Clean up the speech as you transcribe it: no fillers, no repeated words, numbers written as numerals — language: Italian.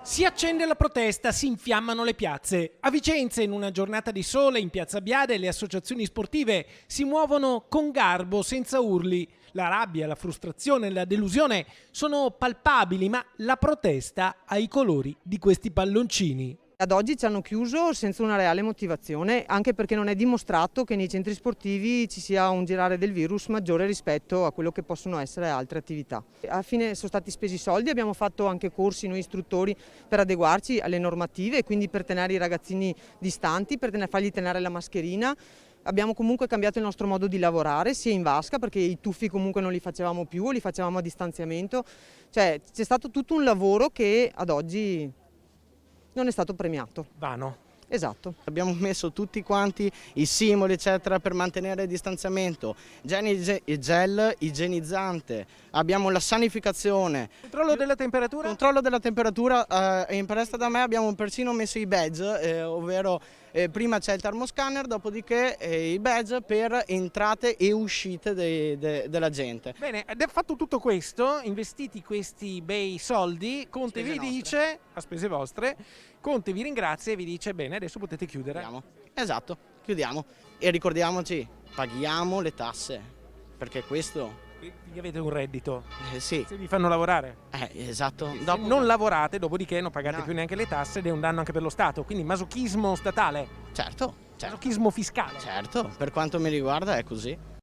Si accende la protesta, si infiammano le piazze. A Vicenza, in una giornata di sole, in Piazza Biade, le associazioni sportive si muovono con garbo, senza urli. La rabbia, la frustrazione, la delusione sono palpabili, ma la protesta ha i colori di questi palloncini. Ad oggi ci hanno chiuso senza una reale motivazione, anche perché non è dimostrato che nei centri sportivi ci sia un girare del virus maggiore rispetto a quello che possono essere altre attività. Alla fine sono stati spesi soldi, abbiamo fatto anche corsi noi istruttori per adeguarci alle normative, quindi per tenere i ragazzini distanti, per fargli tenere la mascherina. Abbiamo comunque cambiato il nostro modo di lavorare, sia in vasca, perché i tuffi comunque non li facevamo più, li facevamo a distanziamento. Cioè c'è stato tutto un lavoro che ad oggi non è stato premiato. Vano. Esatto. Abbiamo messo tutti quanti i simuli eccetera per mantenere il distanziamento, gel igienizzante, abbiamo la sanificazione. Controllo della temperatura? Controllo della temperatura, in palestra da me abbiamo persino messo i badge, ovvero prima c'è il termoscanner, dopodiché i badge per entrate e uscite della gente. Bene, ed è fatto tutto questo, investiti questi bei soldi, Conte Spese vi dice, a spese vostre, Conte vi ringrazia e vi dice bene, adesso potete chiudere. Chiudiamo. Esatto, chiudiamo e ricordiamoci, paghiamo le tasse, perché questo... Quindi avete un reddito, sì, se vi fanno lavorare. esatto. Se non lavorate, dopodiché non pagate No. più neanche le tasse ed è un danno anche per lo Stato, quindi masochismo statale, Certo, masochismo fiscale. certo, per quanto mi riguarda è così.